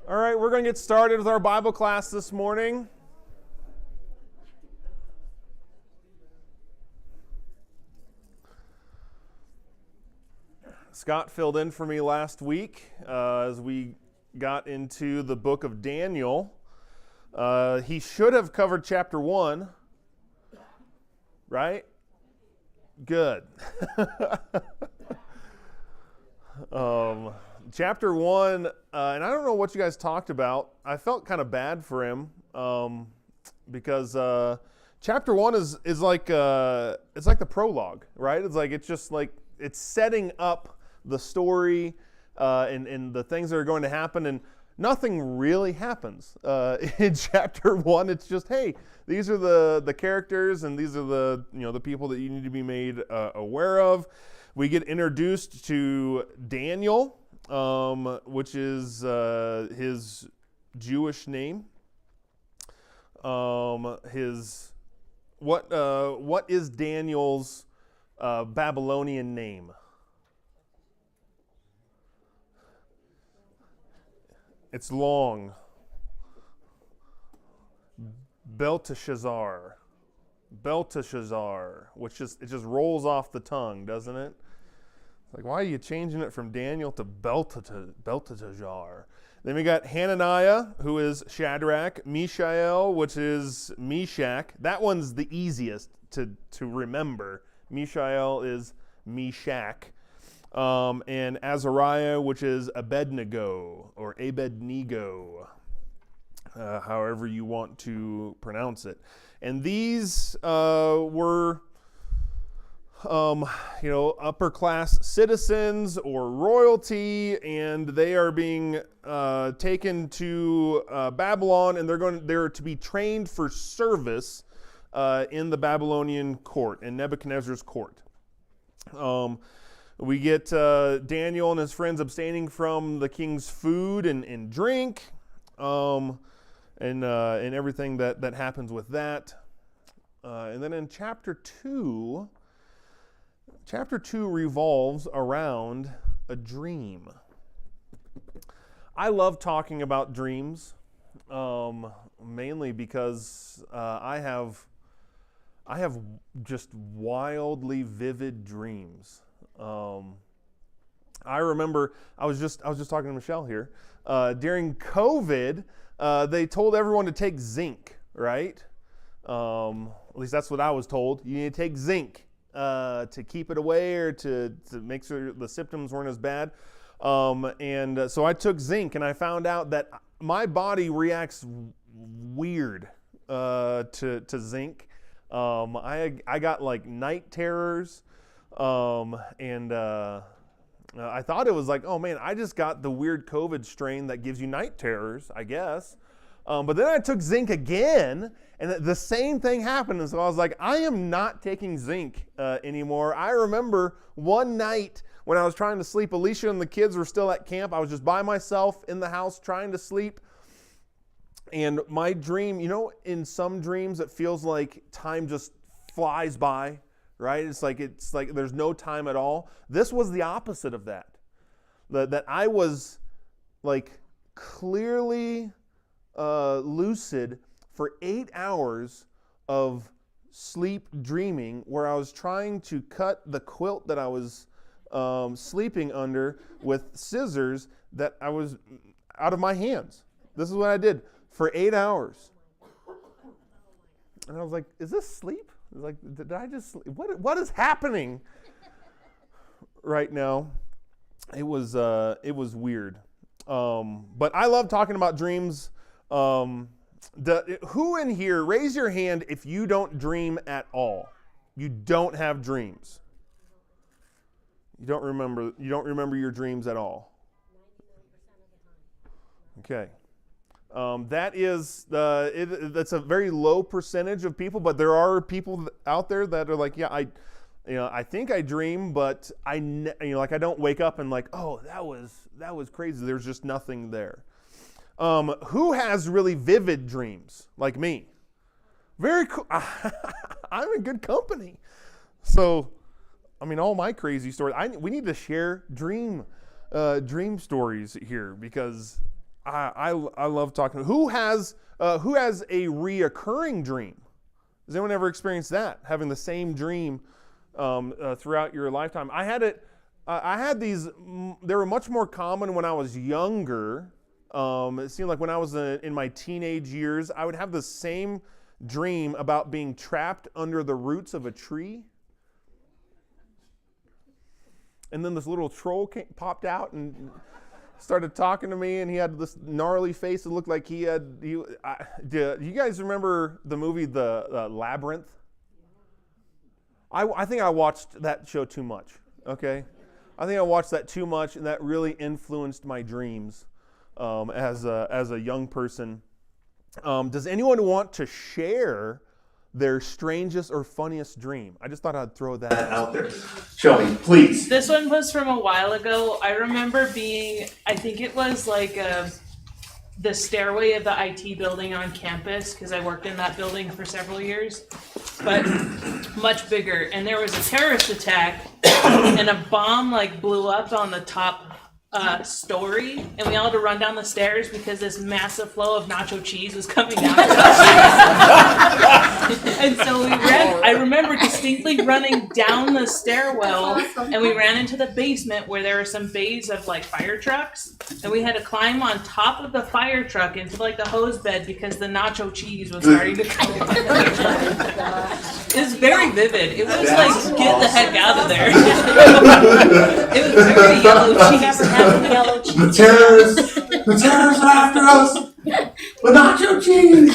All right, we're going to get started with our Bible class this morning. Scott filled in for me last week as we got into the book of Daniel. He should have covered chapter 1, right? Good. Chapter 1, and I don't know what you guys talked about. I felt kind of bad for him because chapter 1 is like it's like the prologue, right? It's setting up the story and the things that are going to happen, and nothing really happens in chapter 1. It's just, hey, these are the characters, and these are the people that you need to be made aware of. We get introduced to Daniel, which is his Jewish name. What is Daniel's Babylonian name? It's long. Belteshazzar, which it just rolls off the tongue, doesn't it? Like, why are you changing it from Daniel to Belteshazzar? Then we got Hananiah, who is Shadrach, Mishael, which is Meshach. That one's the easiest to remember. Mishael is Meshach. And Azariah, which is Abednego, or Abednego, however you want to pronounce it. And these were upper class citizens or royalty, and they are being taken to Babylon, and they're to be trained for service in the Babylonian court, in Nebuchadnezzar's court. We get Daniel and his friends abstaining from the king's food and drink, and everything that happens with that. And then in chapter 2 revolves around a dream. I love talking about dreams, mainly because I have just wildly vivid dreams. I remember I was just talking to Michelle here. During COVID, they told everyone to take zinc, right? At least that's what I was told. You need to take zinc to keep it away, or to make sure the symptoms weren't as bad. So I took zinc, and I found out that my body reacts weird to zinc. I got like night terrors. I thought it was like, oh man, I just got the weird COVID strain that gives you night terrors, I guess. But then I took zinc again, and the same thing happened. And so I was like, I am not taking zinc anymore. I remember one night when I was trying to sleep, Alicia and the kids were still at camp. I was just by myself in the house trying to sleep. And my dream, in some dreams it feels like time just flies by. Right? It's like there's no time at all. This was the opposite of that. That I was like clearly lucid for 8 hours of sleep dreaming, where I was trying to cut the quilt that I was sleeping under with scissors that I was out of my hands. This is what I did for 8 hours. And I was like, is this sleep? Like, did I just sleep? What is happening right now? It was weird. But I love talking about dreams. Who in here, raise your hand if you don't dream at all? You don't have dreams. You don't remember your dreams at all. 99% of the time. Okay. That's a very low percentage of people, but there are people out there that are like, yeah, I think I dream, but I don't wake up and like, oh, that was crazy. There's just nothing there. Who has really vivid dreams like me? Very cool. I'm in good company. So, all my crazy stories. We need to share dream stories here, because I love talking. Who has a reoccurring dream? Has anyone ever experienced that? Having the same dream throughout your lifetime? I had these. They were much more common when I was younger. It seemed like when I was in my teenage years, I would have the same dream about being trapped under the roots of a tree. And then this little troll popped out and started talking to me, and he had this gnarly face. It looked like do you guys remember the movie The Labyrinth? I think I watched that show too much, okay? I think I watched that too much, and that really influenced my dreams as a young person. Does anyone want to share their strangest or funniest dream? I just thought I'd throw that out there. Shelby, please. This one was from a while ago. I remember I think it was like the stairway of the IT building on campus, because I worked in that building for several years, but much bigger. And there was a terrorist attack, and a bomb blew up on the top story, and we all had to run down the stairs because this massive flow of nacho cheese was coming down. And so we ran. I remember distinctly running down the stairwell, and we ran into the basement where there were some bays of fire trucks, and we had to climb on top of the fire truck into the hose bed because the nacho cheese was starting to come down. It was very vivid. It was get the heck out of there. It was very yellow cheese. The terrorists are after us. The nacho cheese.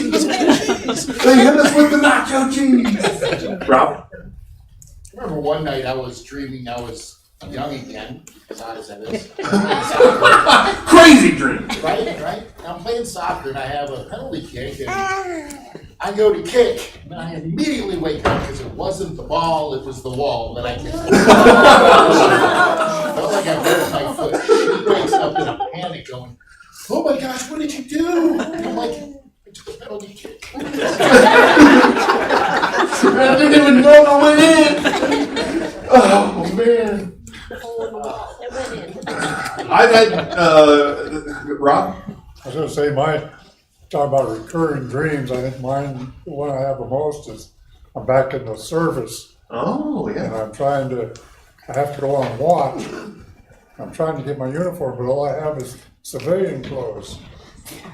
They hit us with the nacho cheese. Rob? I remember one night I was dreaming I was young again, as odd as that is. Crazy dream. Right? I'm playing soccer and I have a penalty kick, and I go to kick, and I immediately wake up because it wasn't the ball, it was the wall that I kicked. Felt like I broke my foot. She wakes up in a panic going, "Oh my gosh, what did you do?" And I'm like, "I took a penalty kick." I didn't even know I went in. Oh man. I've had Rob? I was going to say, talk about recurring dreams. I think mine, the one I have the most is I'm back in the service. Oh, yeah. And I have to go on watch. I'm trying to get my uniform, but all I have is civilian clothes.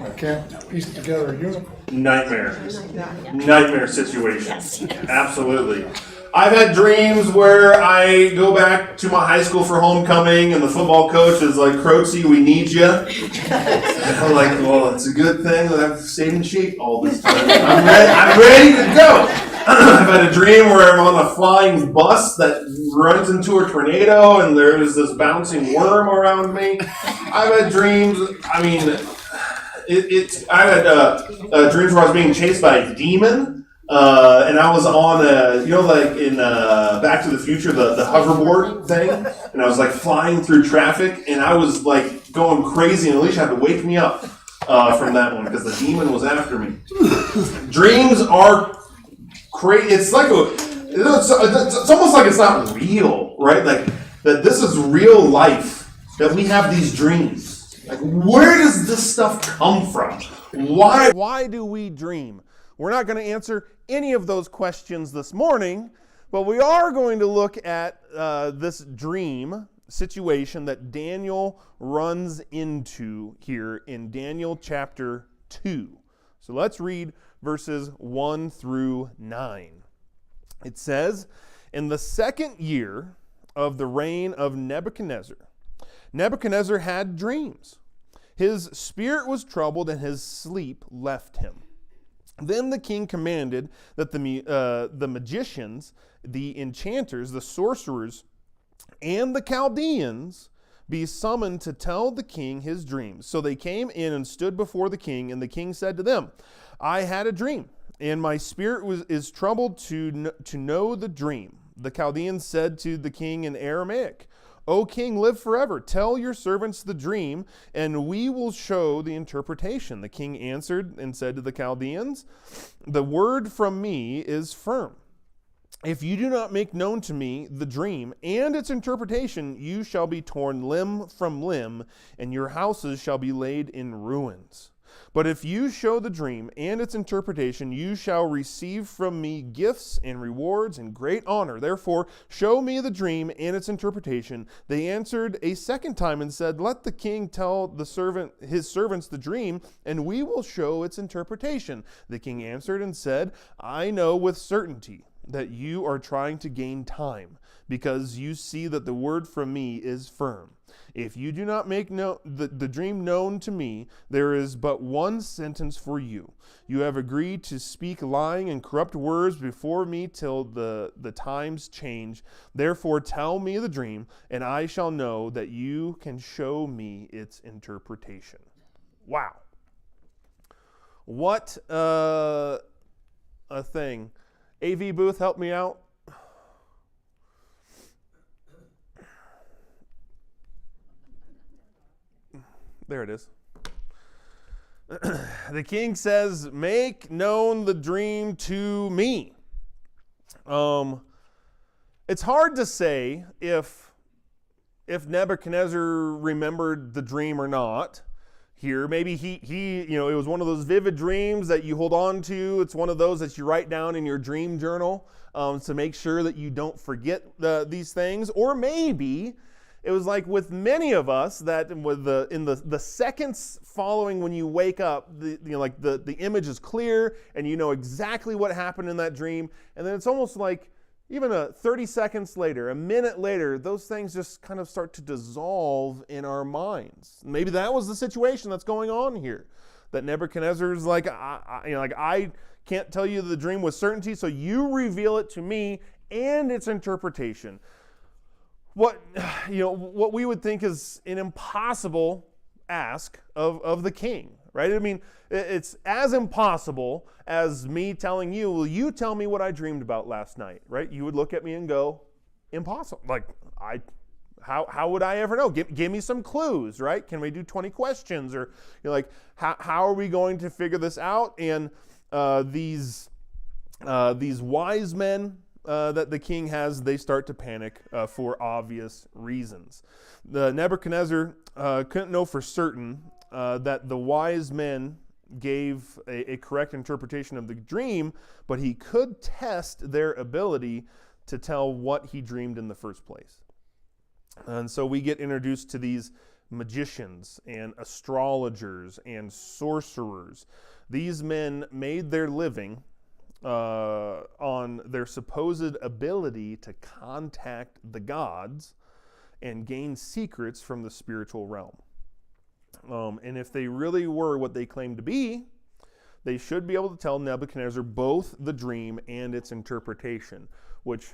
I can't piece together a uniform. Nightmare situation. Yes. Absolutely. I've had dreams where I go back to my high school for homecoming and the football coach is like, "Croatsy, we need you." And I'm like, well, it's a good thing that I've stayed in shape all this time. I'm ready to go. I've had a dream where I'm on a flying bus that runs into a tornado and there's this bouncing worm around me. I've had dreams, I've had dreams where I was being chased by a demon. And I was on in Back to the Future, the hoverboard thing, and I was flying through traffic, and I was going crazy, and Alicia had to wake me up from that one because the demon was after me. Dreams are crazy. It's it's almost like it's not real, right? That this is real life, that we have these dreams. Where does this stuff come from? Why do we dream? We're not going to answer any of those questions this morning, but we are going to look at this dream situation that Daniel runs into here in Daniel chapter 2. So let's read verses 1 through 9. It says, "In the second year of the reign of Nebuchadnezzar, Nebuchadnezzar had dreams. His spirit was troubled and his sleep left him. Then the king commanded that the magicians, the enchanters, the sorcerers, and the Chaldeans be summoned to tell the king his dreams. So they came in and stood before the king, and the king said to them, 'I had a dream, and my spirit is troubled to know the dream.' The Chaldeans said to the king in Aramaic, 'O king, live forever. Tell your servants the dream, and we will show the interpretation.' The king answered and said to the Chaldeans, 'The word from me is firm. if you do not make known to me the dream and its interpretation, you shall be torn limb from limb, and your houses shall be laid in ruins. But if you show the dream and its interpretation, you shall receive from me gifts and rewards and great honor. Therefore, show me the dream and its interpretation. They answered a second time and said, let the king tell his servants the dream, and we will show its interpretation. The king answered and said, I know with certainty that you are trying to gain time, because you see that the word from me is firm. If you do not make the dream known to me, there is but one sentence for you. You have agreed to speak lying and corrupt words before me till the times change. Therefore tell me the dream, and I shall know that you can show me its interpretation. Wow. What a thing. AV booth, help me out. There it is. The king says, make known the dream to me. It's hard to say if Nebuchadnezzar remembered the dream or not. Here, maybe he, it was one of those vivid dreams that you hold on to. It's one of those that you write down in your dream journal to make sure that you don't forget these things. Or maybe it was like with many of us that in the seconds following when you wake up, the image is clear and you know exactly what happened in that dream. And then it's almost like even 30 seconds later, a minute later, those things just kind of start to dissolve in our minds. Maybe that was the situation that's going on here. That Nebuchadnezzar's like, I can't tell you the dream with certainty, so you reveal it to me and its interpretation. What we would think is an impossible ask of the king, right? I mean, it's as impossible as me telling you, will you tell me what I dreamed about last night, right? You would look at me and go, impossible. Like, how would I ever know? Give me some clues, right? Can we do 20 questions? Or, how are we going to figure this out? And these wise men that the king has, they start to panic for obvious reasons. The Nebuchadnezzar couldn't know for certain that the wise men gave a correct interpretation of the dream, but he could test their ability to tell what he dreamed in the first place. And so we get introduced to these magicians and astrologers and sorcerers. These men made their living on their supposed ability to contact the gods and gain secrets from the spiritual realm. And if they really were what they claimed to be, they should be able to tell Nebuchadnezzar both the dream and its interpretation, which,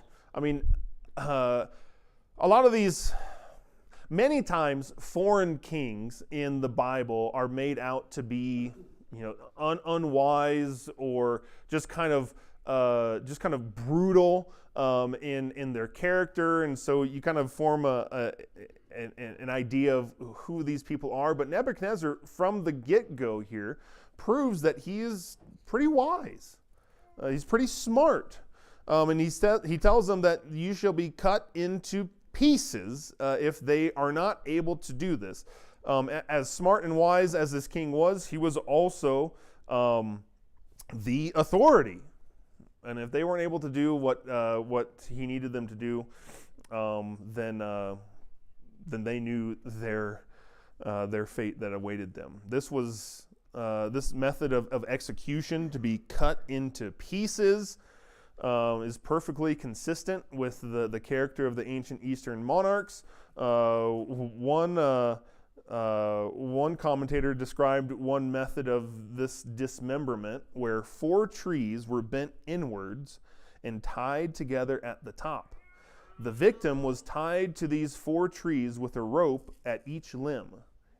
a lot of these, many times foreign kings in the Bible are made out to be unwise or just kind of brutal in their character, and so you kind of form an idea of who these people are. But Nebuchadnezzar, from the get-go here, proves that he is pretty wise. He's pretty smart, and he tells them that you shall be cut into pieces if they are not able to do this. As smart and wise as this king was, he was also the authority. And if they weren't able to do what he needed them to do, then they knew their fate that awaited them. This was this method of execution, to be cut into pieces, is perfectly consistent with the character of the ancient Eastern monarchs. One commentator described one method of this dismemberment where 4 trees were bent inwards and tied together at the top. The victim was tied to these 4 trees with a rope at each limb,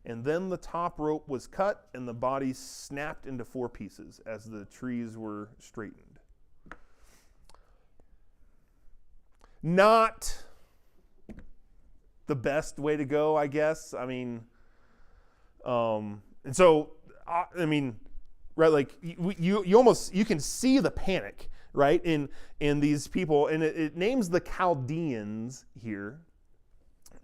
and then the top rope was cut and the body snapped into 4 pieces as the trees were straightened. Not the best way to go, I guess. And so, right, like you can see the panic, right? In these people, and it names the Chaldeans here.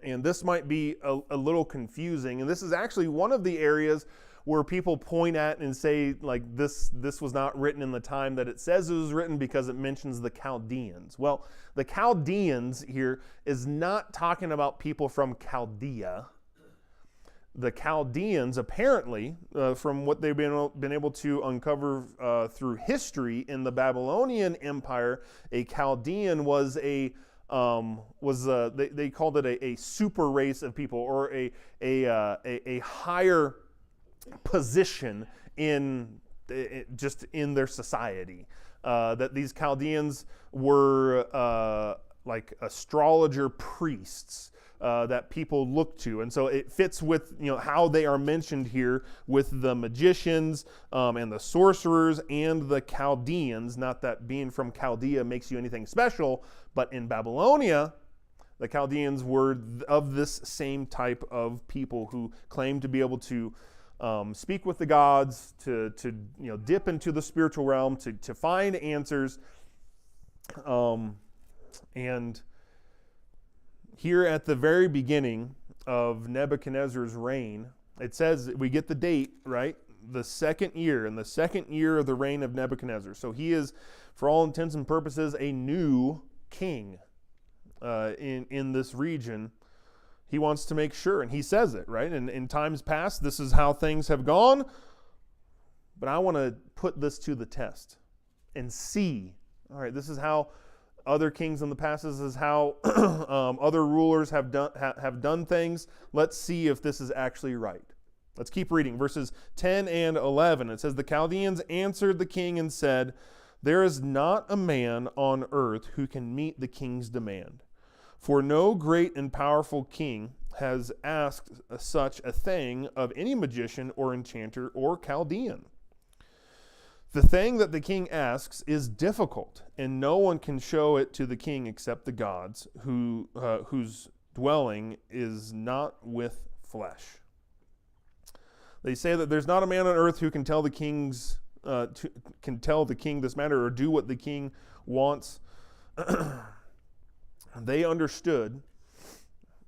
And this might be a little confusing. And this is actually one of the areas where people point at and say, like, this was not written in the time that it says it was written because it mentions the Chaldeans. Well, the Chaldeans here is not talking about people from Chaldea. The Chaldeans, apparently, from what they've been able to uncover through history in the Babylonian Empire, a Chaldean was they called it a super race of people, or a higher position in their society. That these Chaldeans were like astrologer priests that people look to, and so it fits with how they are mentioned here with the magicians and the sorcerers and the Chaldeans. Not that being from Chaldea makes you anything special, but in Babylonia, the Chaldeans were of this same type of people who claimed to be able to speak with the gods, to dip into the spiritual realm, to find answers, and here at the very beginning of Nebuchadnezzar's reign, it says, we get the date, right? The second year of the reign of Nebuchadnezzar. So he is, for all intents and purposes, a new king in this region. He wants to make sure, and he says it, right? And in times past, this is how things have gone, but I want to put this to the test and see, all right, this is how other kings in the past, this is how other rulers have done things. Let's see if this is actually right. Let's keep reading. Verses 10 and 11. It says, the Chaldeans answered the king and said, there is not a man on earth who can meet the king's demand. For no great and powerful king has asked such a thing of any magician or enchanter or Chaldean. The thing that the king asks is difficult, and no one can show it to the king except the gods, whose dwelling is not with flesh. They say that there's not a man on earth who can tell the king this matter or do what the king wants. They understood,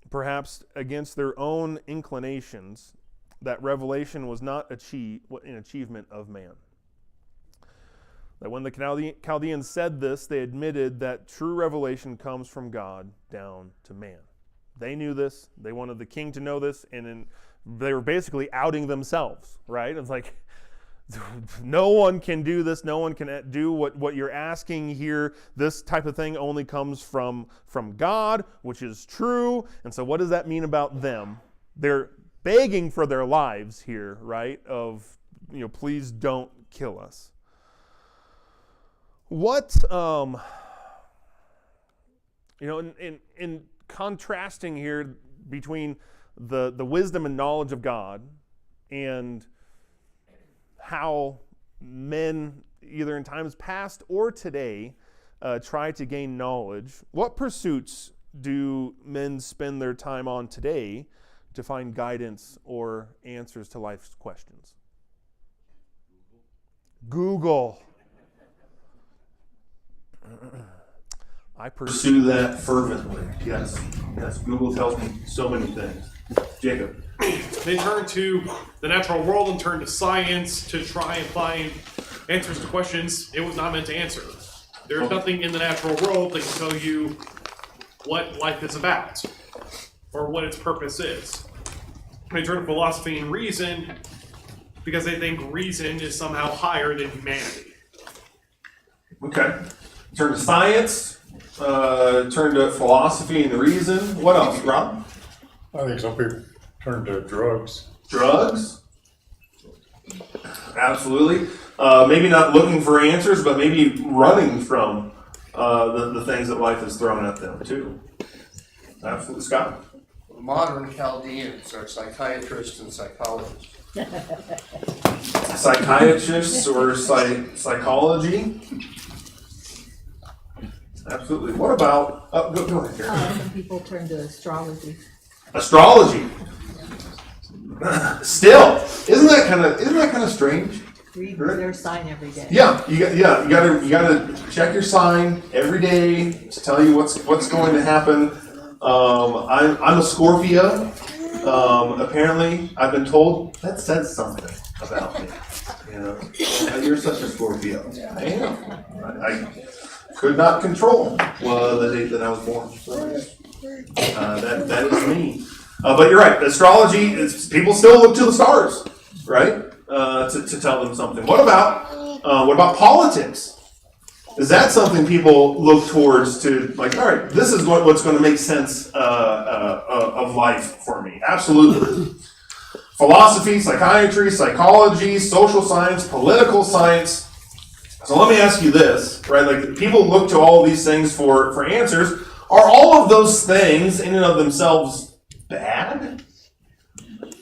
perhaps against their own inclinations, that revelation was not an achievement of man. That when the Chaldeans said this, they admitted that true revelation comes from God down to man. They knew this. They wanted the king to know this, and they were basically outing themselves, right? It's like, no one can do this. No one can do what you're asking here. This type of thing only comes from God, which is true. And so what does that mean about them? They're begging for their lives here, right? Of, please don't kill us. What, in contrasting here between the wisdom and knowledge of God and how men, either in times past or today, try to gain knowledge, what pursuits do men spend their time on today to find guidance or answers to life's questions? Google. I pursue that fervently. Yes. Google tells me so many things. Jacob. They turn to the natural world and turn to science to try and find answers to questions it was not meant to answer. There's nothing in the natural world that can tell you what life is about or what its purpose is. They turn to philosophy and reason because they think reason is somehow higher than humanity. Okay. Turn to science, turn to philosophy and reason. What else, Rob? I think some people turn to drugs. Drugs? Absolutely. Maybe not looking for answers, but maybe running from the things that life has thrown at them, too. Absolutely. Scott? Modern Chaldeans are psychiatrists and psychologists. Psychiatrists or psychology? Absolutely. What about... go ahead, Karen. Some people turn to astrology. Astrology. Still, isn't that kind of strange? Read their sign every day. Yeah, you gotta check your sign every day to tell you what's going to happen. I'm a Scorpio. Apparently, I've been told that says something about me. You know, you're such a Scorpio. I am. I could not control the date that I was born. So, that is me. But you're right. Astrology is people still look to the stars, right? To tell them something. What about politics? Is that something people look towards to, like, all right, this is what's going to make sense of life for me? Absolutely. Philosophy, psychiatry, psychology, social science, political science. So let me ask you this, right? Like, people look to all of these things for answers. Are all of those things in and of themselves bad?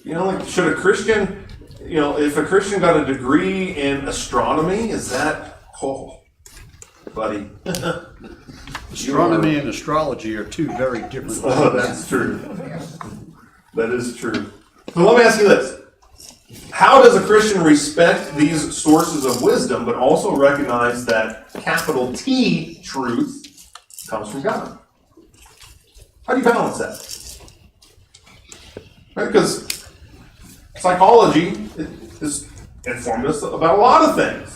You know, like, should a Christian, you know, if a Christian got a degree in astronomy, is that, buddy? Astronomy and astrology are two very different things. Oh, that's true. That is true. So let me ask you this. How does a Christian respect these sources of wisdom, but also recognize that capital T truth comes from God? How do you balance that? Right? Because psychology is informed us about a lot of things.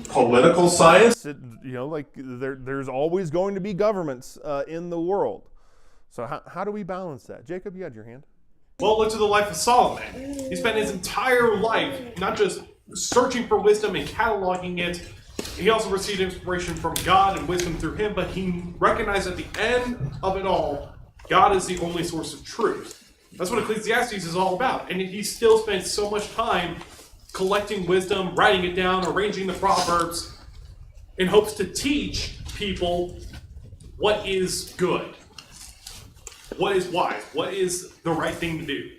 Political science. You know, like there's always going to be governments in the world. So how do we balance that? Jacob, you had your hand. Well, look to the life of Solomon. He spent his entire life not just searching for wisdom and cataloging it. He also received inspiration from God and wisdom through him, but he recognized at the end of it all, God is the only source of truth. That's what Ecclesiastes is all about. And he still spends so much time collecting wisdom, writing it down, arranging the Proverbs, in hopes to teach people what is good, what is wise, what is the right thing to do.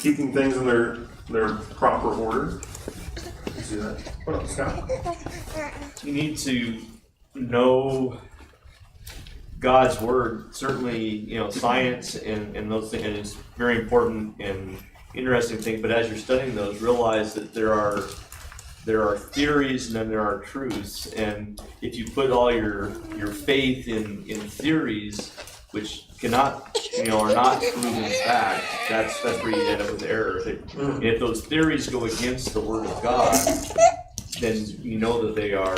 Keeping things in their proper order. You see that? What up, Scott? You need to know God's word. Certainly, you know, science and those things, and it's very important and interesting thing. But as you're studying those, realize that there are theories and then there are truths. And if you put all your faith in theories, which cannot, you know, are not proven fact, that's where you end up with error. And if those theories go against the word of God, then you know that they are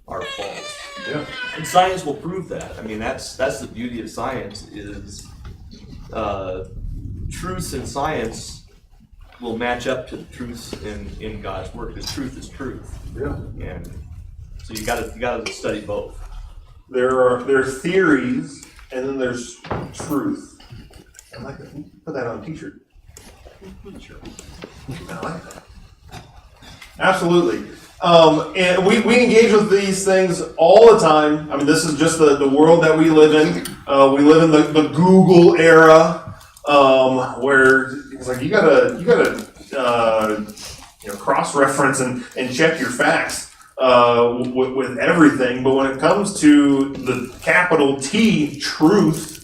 false. Yeah. And science will prove that. I mean, that's the beauty of science is truths in science will match up to the truths in God's word, because truth is truth. Yeah. And so you gotta study both. There are theories, and then there's truth. I like that. Put that on a t-shirt. Sure. I like that. Absolutely. And we engage with these things all the time. I mean, this is just the world that we live in. We live in the Google era, where it's like you gotta cross-reference and check your facts with everything. But when it comes to the capital T truth,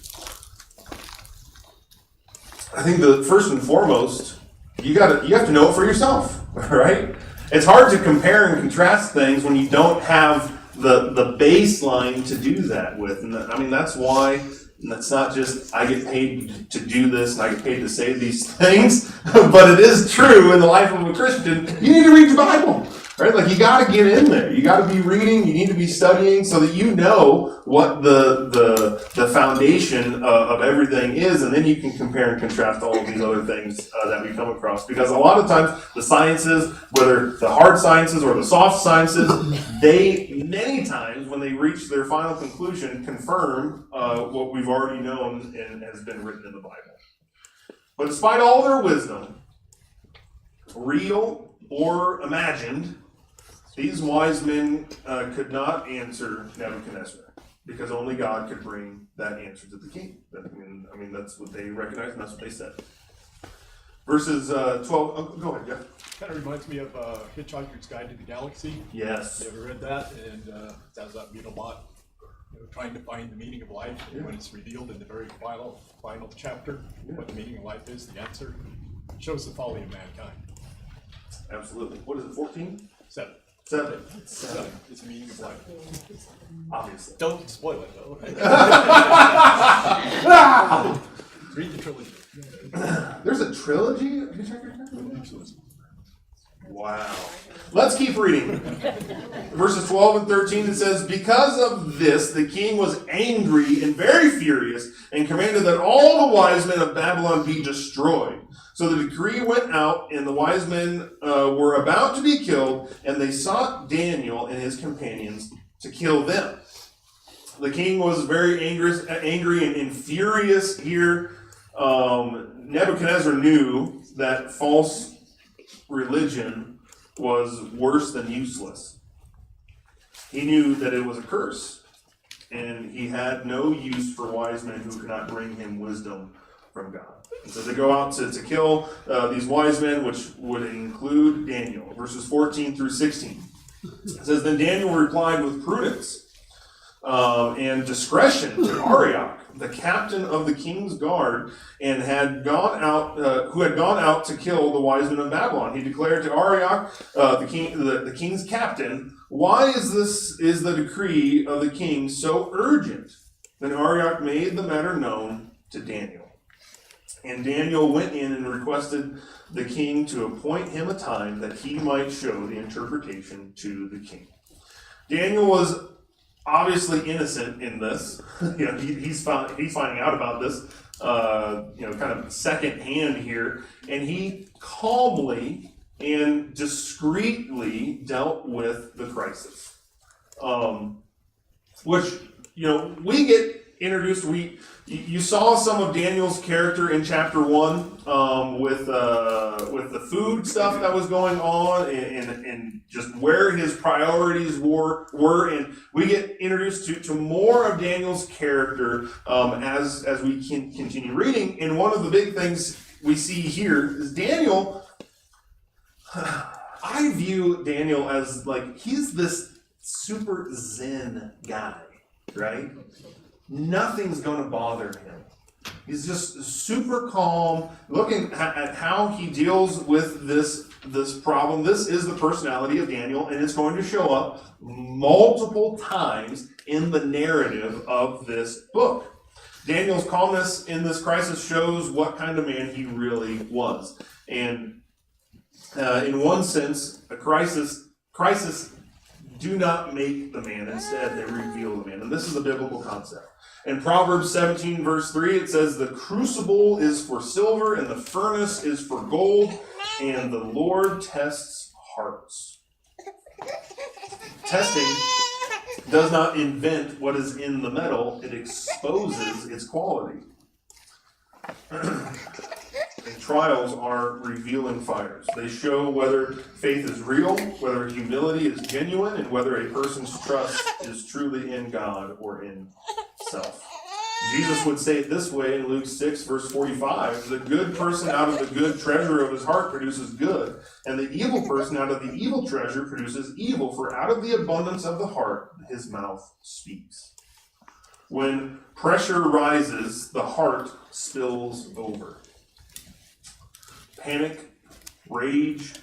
I think the first and foremost, you have to know it for yourself, right? It's hard to compare and contrast things when you don't have the baseline to do that with. And I mean, that's why it's not just I get paid to do this and I get paid to say these things, but it is true in the life of a Christian. You need to read your Bible, right? Like, you got to get in there. You got to be reading. You need to be studying so that you know what the foundation of everything is, and then you can compare and contrast all of these other things that we come across. Because a lot of times the sciences, whether the hard sciences or the soft sciences, they many times when they reach their final conclusion confirm what we've already known and has been written in the Bible. But despite all their wisdom, real or imagined, these wise men could not answer Nebuchadnezzar, because only God could bring that answer to the king. I mean, that's what they recognized, and that's what they said. Verses 12. Oh, go ahead, Jeff. Kind of reminds me of Hitchhiker's Guide to the Galaxy. Yes. You ever read that? And that's that Beetlebot, trying to find the meaning of life. And when it's revealed in the very final chapter, what the meaning of life is, the answer shows the folly of mankind. absolutely. What is it, 14? 7. 7. 7 is the meaning of life. Obviously. Don't spoil it though. Read the trilogy. There's a trilogy of Hitchhiker's Guide? Wow. Let's keep reading. Verses 12 and 13, it says, because of this, the king was angry and very furious and commanded that all the wise men of Babylon be destroyed. So the decree went out, and the wise men were about to be killed, and they sought Daniel and his companions to kill them. The king was very angry and furious here. Nebuchadnezzar knew that false religion was worse than useless. He knew that it was a curse, and he had no use for wise men who could not bring him wisdom from God. And so they go out to kill these wise men, which would include Daniel. Verses 14 through 16. It says, then Daniel replied with prudence and discretion to Arioch, the captain of the king's guard, and who had gone out to kill the wise men of Babylon. He declared to Arioch, the king's captain, why is the decree of the king so urgent? Then Arioch made the matter known to Daniel. And Daniel went in and requested the king to appoint him a time that he might show the interpretation to the king. Daniel was obviously innocent in this. He's finding out about this, kind of second hand here, and he calmly and discreetly dealt with the crisis, which we get introduced. You saw some of Daniel's character in chapter 1 with the food stuff that was going on and just where his priorities were, and we get introduced to more of Daniel's character as we can continue reading. And one of the big things we see here is Daniel. I view Daniel as like he's this super zen guy, right? Nothing's going to bother him. He's just super calm, looking at how he deals with this problem. This is the personality of Daniel, and it's going to show up multiple times in the narrative of this book. Daniel's calmness in this crisis shows what kind of man he really was. And in one sense, a crisis do not make the man. Instead, they reveal the man. And this is a biblical concept. In Proverbs 17, verse 3, it says, the crucible is for silver, and the furnace is for gold, and the Lord tests hearts. Testing does not invent what is in the metal, it exposes its quality. And trials are revealing fires. They show whether faith is real, whether humility is genuine, and whether a person's trust is truly in God or in self. Jesus would say it this way in Luke 6, verse 45, the good person out of the good treasure of his heart produces good, and the evil person out of the evil treasure produces evil, for out of the abundance of the heart his mouth speaks. When pressure rises, the heart spills over. Panic, rage,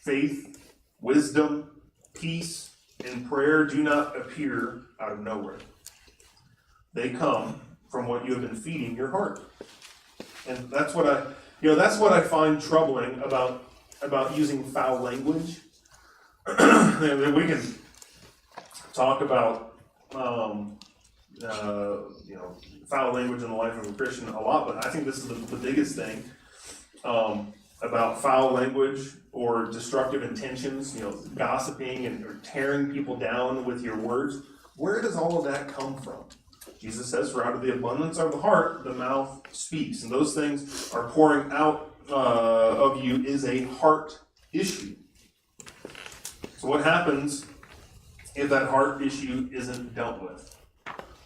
faith, wisdom, peace, and prayer do not appear out of nowhere. They come from what you have been feeding your heart. And that's what I find troubling about using foul language. We can talk about foul language in the life of a Christian a lot, but I think this is the biggest thing about foul language or destructive intentions, gossiping or tearing people down with your words. Where does all of that come from? Jesus says, for out of the abundance of the heart, the mouth speaks. And those things are pouring out of you is a heart issue. So what happens if that heart issue isn't dealt with?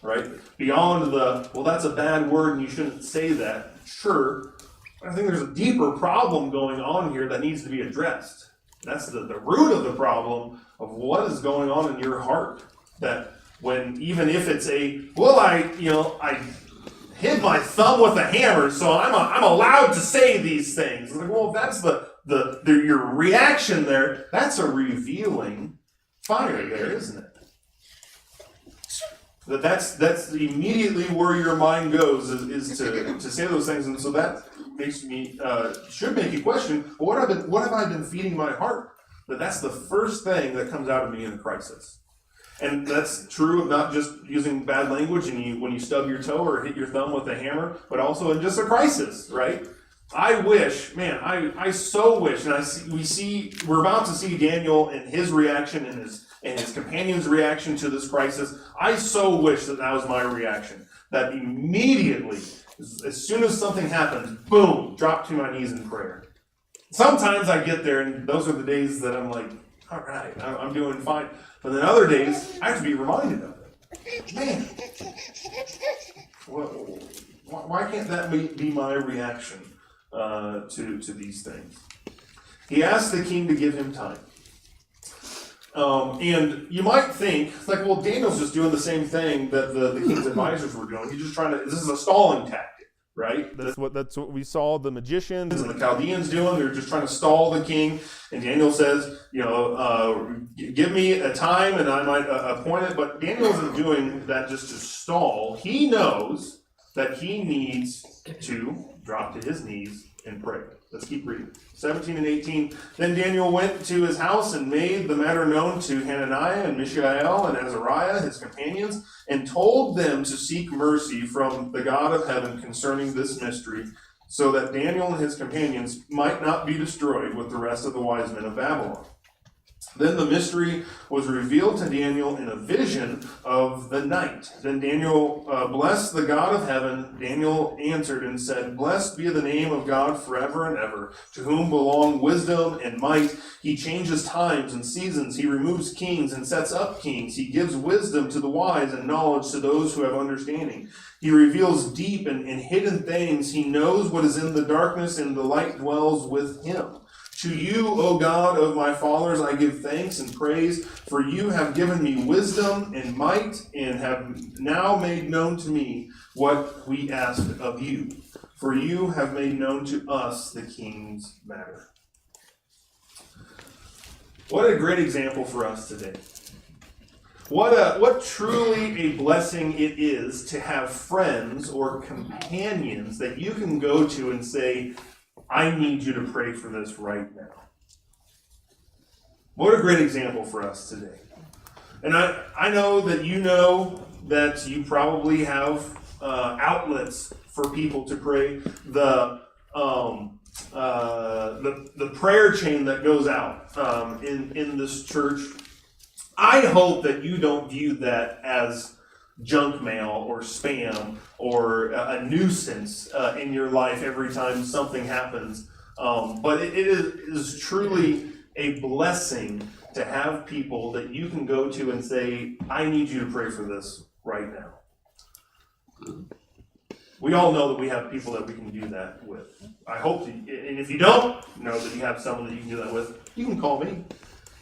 Right? Beyond that's a bad word and you shouldn't say that. Sure. I think there's a deeper problem going on here that needs to be addressed. That's the root of the problem of what is going on in your heart. That when, even if it's I hit my thumb with a hammer, so I'm allowed to say these things. It's like, well, if that's the your reaction there, that's a revealing fire there, isn't it? That's immediately where your mind goes is to say those things, and so that makes me should make you question, well, what have I been feeding my heart? That's the first thing that comes out of me in a crisis. And that's true of not just using bad language and when you stub your toe or hit your thumb with a hammer, but also in just a crisis, right? I wish, man, I so wish, and we're about to see Daniel and his reaction and his companion's reaction to this crisis. I so wish that was my reaction. That immediately, as soon as something happens, boom, drop to my knees in prayer. Sometimes I get there, and those are the days that I'm like, all right, I'm doing fine. But then other days, I have to be reminded of it. Man, why can't that be my reaction to these things? He asked the king to give him time. And you might think, it's like, well, Daniel's just doing the same thing that the king's advisors were doing. He's just this is a stalling tactic, right? That's what we saw the magicians And the Chaldeans doing. They're just trying to stall the king. And Daniel says, give me a time and I might appoint it. But Daniel isn't doing that just to stall. He knows that he needs to drop to his knees and pray. Let's keep reading. 17 and 18. Then Daniel went to his house and made the matter known to Hananiah and Mishael and Azariah, his companions, and told them to seek mercy from the God of heaven concerning this mystery, so that Daniel and his companions might not be destroyed with the rest of the wise men of Babylon. Then the mystery was revealed to Daniel in a vision of the night. Then Daniel blessed the God of heaven. Daniel answered and said, "Blessed be the name of God forever and ever, to whom belong wisdom and might. He changes times and seasons. He removes kings and sets up kings. He gives wisdom to the wise and knowledge to those who have understanding. He reveals deep and hidden things. He knows what is in the darkness, and the light dwells with him. To you, O God of my fathers, I give thanks and praise, for you have given me wisdom and might, and have now made known to me what we asked of you. For you have made known to us the king's matter." What a great example for us today. What truly a blessing it is to have friends or companions that you can go to and say, "I need you to pray for this right now." What a great example for us today. And I know that you probably have outlets for people to pray. The prayer chain that goes out in this church, I hope that you don't view that as junk mail or spam or a nuisance in your life every time something happens. But it is truly a blessing to have people that you can go to and say, "I need you to pray for this right now." We all know that we have people that we can do that with. I hope, and if you don't know that you have someone that you can do that with, you can call me.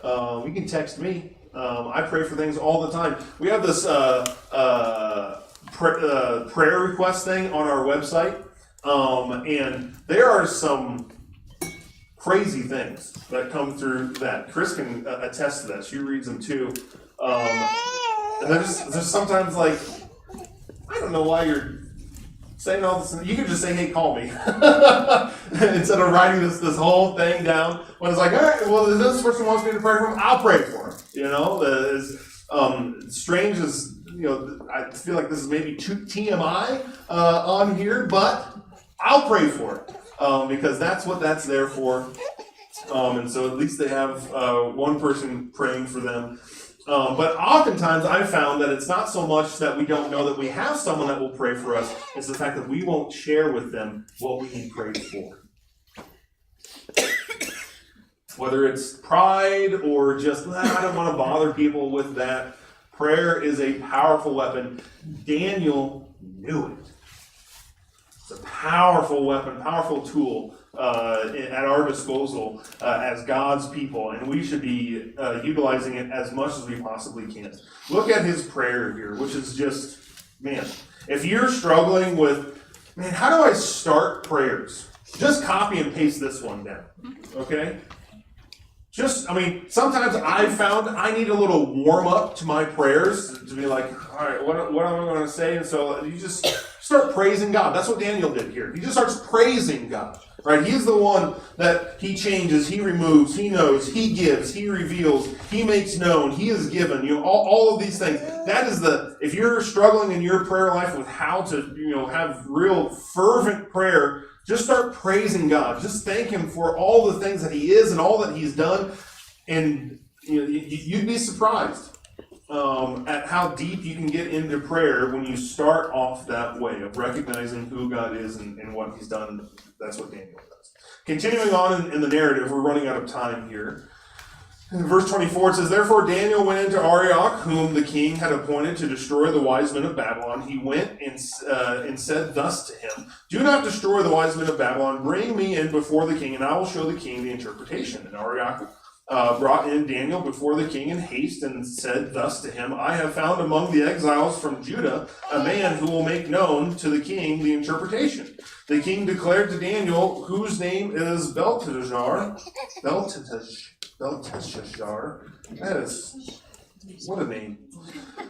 You can text me. I pray for things all the time. We have this prayer request thing on our website, and there are some crazy things that come through that. Chris can attest to that. She reads them too. There's sometimes like, I don't know why you're saying all this. You could just say, "Hey, call me," instead of writing this whole thing down. When it's like, all right, well, this person wants me to pray for him, I'll pray for him. As strange as I feel like this is maybe too TMI on here, but I'll pray for it because that's what that's there for. And so at least they have one person praying for them. But oftentimes I've found that it's not so much that we don't know that we have someone that will pray for us, it's the fact that we won't share with them what we need prayed for. Whether it's pride or just, I don't want to bother people with that. Prayer is a powerful weapon. Daniel knew it. It's a powerful weapon, powerful tool at our disposal as God's people, and we should be utilizing it as much as we possibly can. Look at his prayer here, which is just, man, if you're struggling with, man, how do I start prayers? just copy and paste this one down, okay? Sometimes I found I need a little warm up to my prayers to be like, all right, what am I going to say? And so you just start praising God. That's what Daniel did here. He just starts praising God, right? He's the one that he changes, he removes, he knows, he gives, he reveals, he makes known, he is given, all of these things. That is if you're struggling in your prayer life with how to, have real fervent prayer, just start praising God. Just thank him for all the things that he is and all that he's done. And you'd be surprised at how deep you can get into prayer when you start off that way of recognizing who God is and what he's done. That's what Daniel does. Continuing on in the narrative, we're running out of time here. In verse 24, it says, Therefore Daniel went into Arioch, whom the king had appointed to destroy the wise men of Babylon. He went and said thus to him, Do not destroy the wise men of Babylon. Bring me in before the king, and I will show the king the interpretation. And Arioch brought in Daniel before the king in haste and said thus to him, I have found among the exiles from Judah a man who will make known to the king the interpretation. The king declared to Daniel, whose name is Belteshazzar. That is, what a name.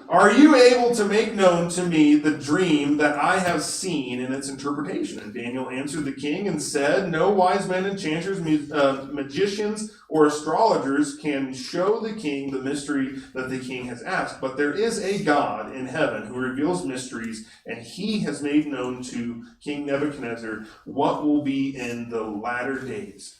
Are you able to make known to me the dream that I have seen in its interpretation? And Daniel answered the king and said, No wise men, enchanters, magicians, or astrologers can show the king the mystery that the king has asked. But there is a God in heaven who reveals mysteries, and he has made known to King Nebuchadnezzar what will be in the latter days.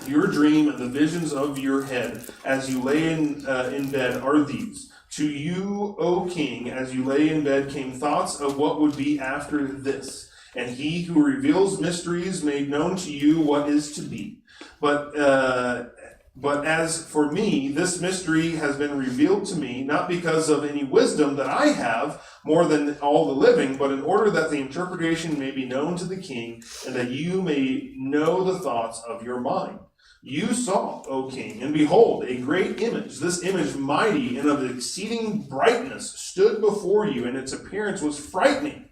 Your dream and the visions of your head as you lay in bed are these. To you, O king, as you lay in bed came thoughts of what would be after this. And he who reveals mysteries made known to you what is to be. But as for me, this mystery has been revealed to me, not because of any wisdom that I have more than all the living, but in order that the interpretation may be known to the king, and that you may know the thoughts of your mind. You saw, O king, and behold, a great image. This image, mighty and of exceeding brightness, stood before you, and its appearance was frightening.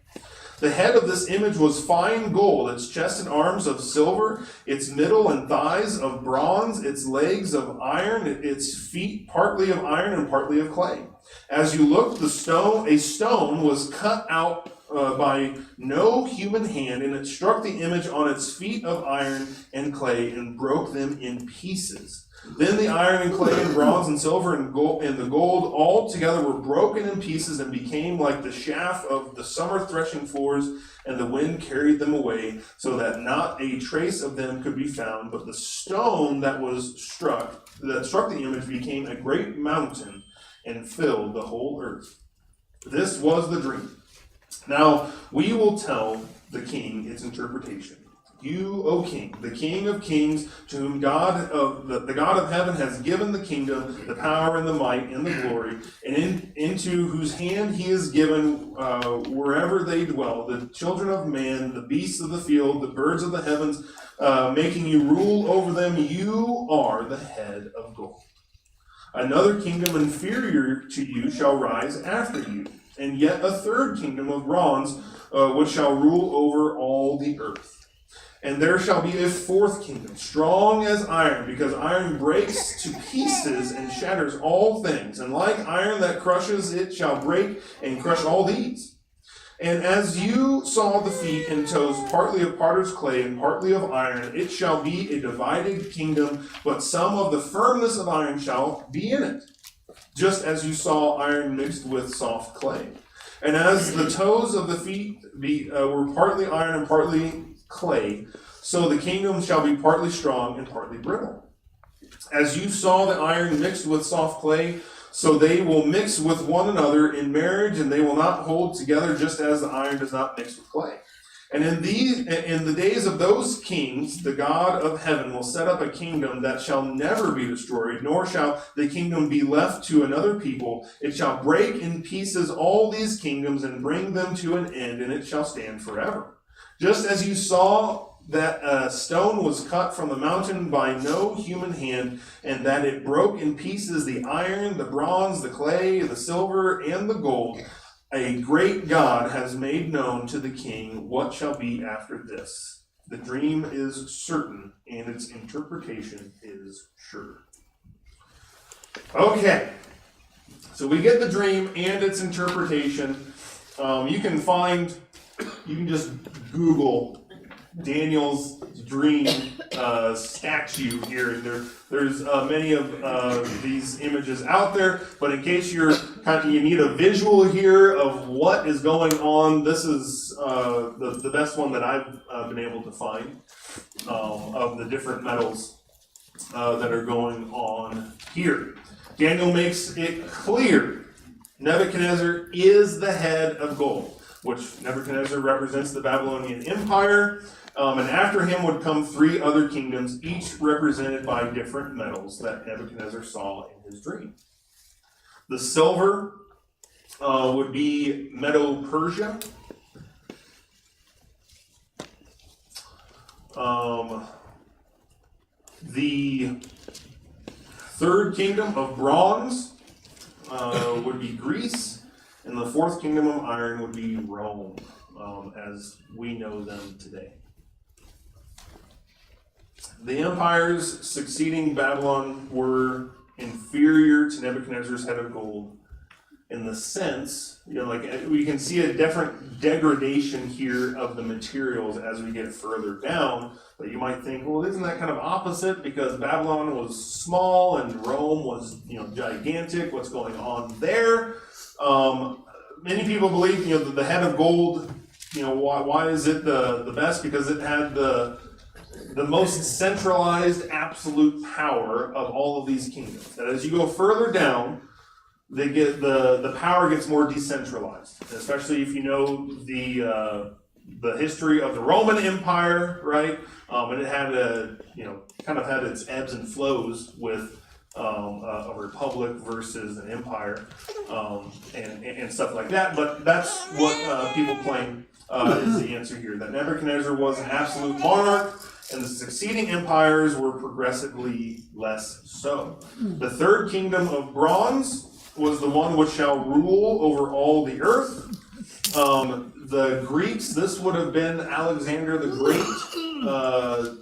The head of this image was fine gold, its chest and arms of silver, its middle and thighs of bronze, its legs of iron, its feet partly of iron and partly of clay. As you looked, a stone was cut out by no human hand, and it struck the image on its feet of iron and clay and broke them in pieces. Then the iron and clay and bronze and silver and the gold all together were broken in pieces and became like the chaff of the summer threshing floors, and the wind carried them away, so that not a trace of them could be found. But the stone that struck the image became a great mountain and filled the whole earth. This was the dream. Now we will tell the king its interpretation. You, O king, the king of kings, to whom the God of heaven has given the kingdom, the power and the might and the glory, and into whose hand he is given wherever they dwell, the children of man, the beasts of the field, the birds of the heavens, making you rule over them, you are the head of gold. Another kingdom inferior to you shall rise after you, and yet a third kingdom of bronze, which shall rule over all the earth. And there shall be a fourth kingdom, strong as iron, because iron breaks to pieces and shatters all things. And like iron that crushes, it shall break and crush all these. And as you saw the feet and toes, partly of potter's clay and partly of iron, it shall be a divided kingdom, but some of the firmness of iron shall be in it, just as you saw iron mixed with soft clay. And as the toes of the feet were partly iron and partly clay, so the kingdom shall be partly strong and partly brittle. As you saw the iron mixed with soft clay, so they will mix with one another in marriage, and they will not hold together, just as the iron does not mix with clay. And in the days of those kings, the God of heaven will set up a kingdom that shall never be destroyed, nor shall the kingdom be left to another people. It shall break in pieces all these kingdoms and bring them to an end, and it shall stand forever. Just as you saw that a stone was cut from the mountain by no human hand, and that it broke in pieces the iron, the bronze, the clay, the silver, and the gold, a great God has made known to the king what shall be after this. The dream is certain, and its interpretation is sure. Okay, so we get the dream and its interpretation. You can just Google Daniel's dream statue here. There's many of these images out there, but in case you need a visual here of what is going on, this is the best one that I've been able to find of the different metals that are going on here. Daniel makes it clear Nebuchadnezzar is the head of gold, which Nebuchadnezzar represents the Babylonian Empire. And after him would come 3 other kingdoms, each represented by different metals that Nebuchadnezzar saw in his dream. The silver would be Medo-Persia. The third kingdom of bronze would be Greece, and the fourth kingdom of iron would be Rome, as we know them today. The empires succeeding Babylon were inferior to Nebuchadnezzar's head of gold in the sense, we can see a different degradation here of the materials as we get further down. But you might think, well, isn't that kind of opposite? Because Babylon was small and Rome was, gigantic. What's going on there? Many people believe, that the head of gold, why is it the best? Because it had the most centralized absolute power of all of these kingdoms. That as you go further down, they get the power gets more decentralized, especially if you know the history of the Roman Empire, right? And it had kind of had its ebbs and flows with a republic versus an empire, and stuff like that. But that's what people claim is the answer here, that Nebuchadnezzar was an absolute monarch, and the succeeding empires were progressively less so. The third kingdom of bronze was the one which shall rule over all the earth. The Greeks, this would have been Alexander the Great,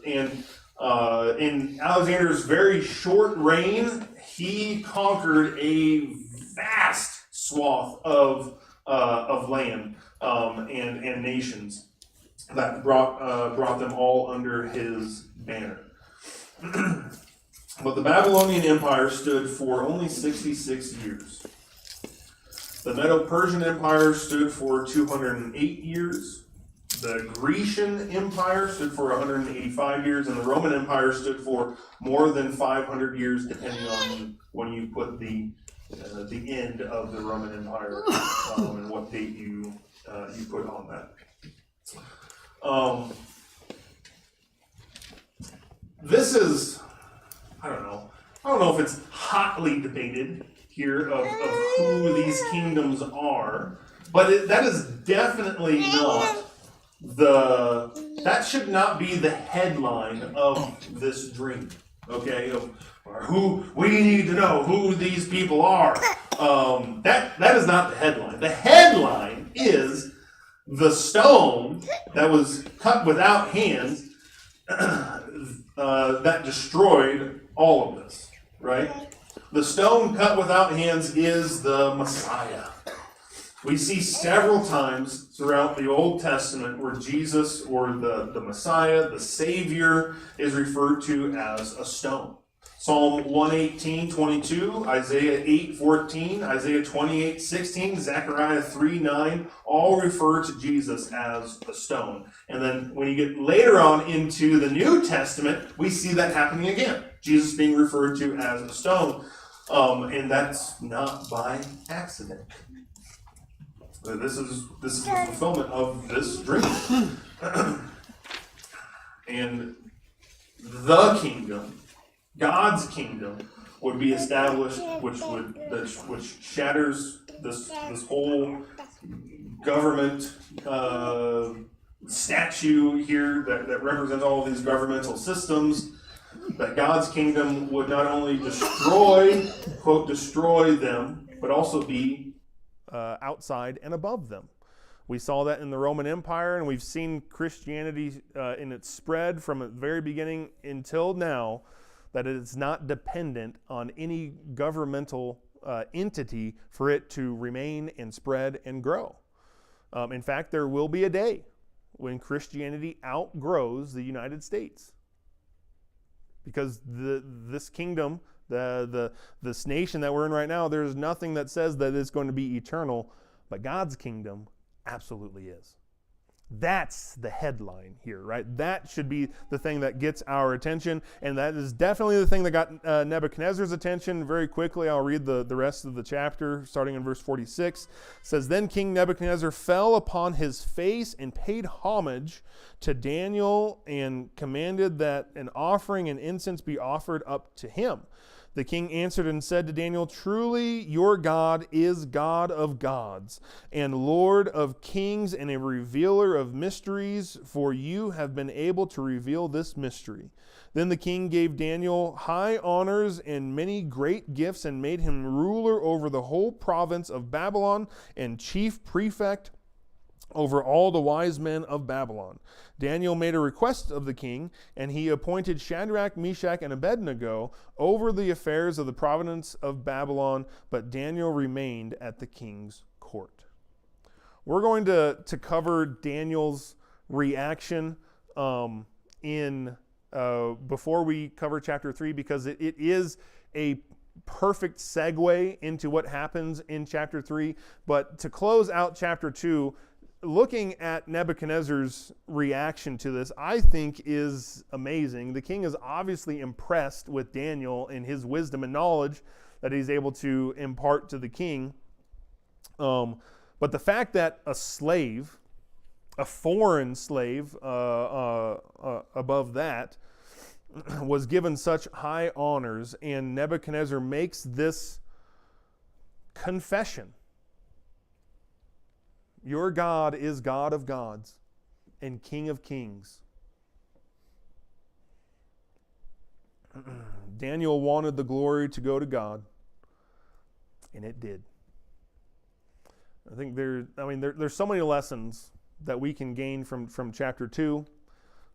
and in Alexander's very short reign, he conquered a vast swath of land and nations that brought them all under his banner. But the Babylonian Empire stood for only 66 years. The Medo-Persian Empire stood for 208 years. The Grecian Empire stood for 185 years, and the Roman Empire stood for more than 500 years, depending on when you put the end of the Roman Empire and what date you put on that. This is, I don't know if it's hotly debated here of who these kingdoms are, but that is definitely not that should not be the headline of this dream, okay? Or who we need to know who these people are. That is not the headline. The headline is the stone that was cut without hands that destroyed all of this, right? The stone cut without hands is the Messiah. We see several times throughout the Old Testament where Jesus, or the Messiah, the Savior, is referred to as a stone. Psalm 118:22, Isaiah 8:14, Isaiah 28:16, Zechariah 3:9, all refer to Jesus as a stone. And then when you get later on into the New Testament, we see that happening again. Jesus being referred to as a stone. And that's not by accident. This is the fulfillment of this dream. And the kingdom, God's kingdom, would be established, which shatters this whole government statue here that represents all of these governmental systems. That God's kingdom would not only destroy, quote, destroy them, but also be outside and above them. We saw that in the Roman Empire, and we've seen Christianity in its spread from the very beginning until now, that it is not dependent on any governmental entity for it to remain and spread and grow. In fact, there will be a day when Christianity outgrows the United States. Because this kingdom, this nation that we're in right now, there's nothing that says that it's going to be eternal, but God's kingdom absolutely is. That's the headline here, right? That should be the thing that gets our attention, and that is definitely the thing that got Nebuchadnezzar's attention. Very quickly, I'll read the rest of the chapter, starting in verse 46. It says, "Then King Nebuchadnezzar fell upon his face and paid homage to Daniel and commanded that an offering and incense be offered up to him. The king answered and said to Daniel, 'Truly your God is God of gods and Lord of kings and a revealer of mysteries, for you have been able to reveal this mystery.' Then the king gave Daniel high honors and many great gifts and made him ruler over the whole province of Babylon and chief prefect over all the wise men of Babylon. Daniel made a request of the king, and he appointed Shadrach, Meshach, and Abednego over the affairs of the province of Babylon, but Daniel remained at the king's court." We're going to cover Daniel's reaction before we cover chapter 3, because it is a perfect segue into what happens in chapter 3. But to close out chapter 2, looking at Nebuchadnezzar's reaction to this, I think is amazing. The king is obviously impressed with Daniel and his wisdom and knowledge that he's able to impart to the king. But the fact that a slave, a foreign slave above that, was given such high honors, and Nebuchadnezzar makes this confession: "Your God is God of gods and King of kings." Daniel wanted the glory to go to God, and it did. I think there's so many lessons that we can gain from chapter 2,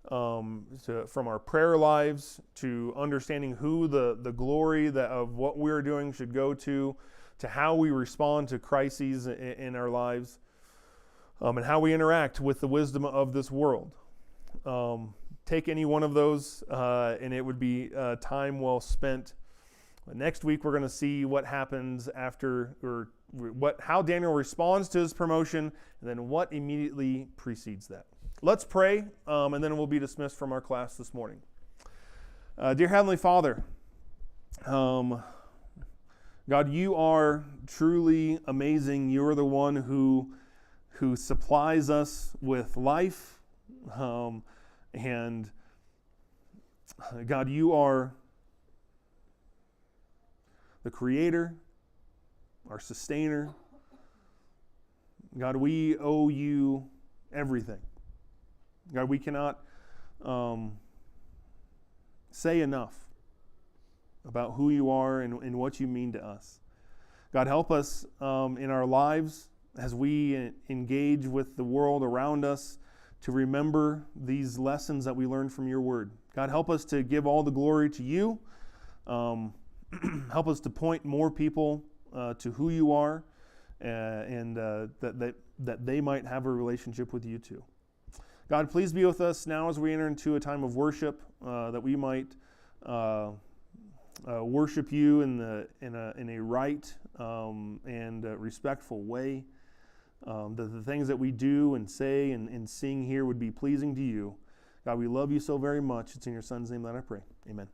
from our prayer lives, to understanding who the glory of what we're doing should go to how we respond to crises in our lives. And how we interact with the wisdom of this world. Take any one of those, and it would be time well spent. Next week, we're going to see what happens after, or how Daniel responds to his promotion, and then what immediately precedes that. Let's pray, and then we'll be dismissed from our class this morning. Dear Heavenly Father, God, you are truly amazing. You are the one who supplies us with life. And God, you are the creator, our sustainer. God, we owe you everything. God, we cannot say enough about who you are and what you mean to us. God, help us in our lives as we engage with the world around us to remember these lessons that we learned from your word. God, help us to give all the glory to you. Help us to point more people to who you are, and that they might have a relationship with you too. God, please be with us now as we enter into a time of worship, that we might worship you in a right and respectful way. That the things that we do and say and sing here would be pleasing to you. God, we love you so very much. It's in your Son's name that I pray. Amen.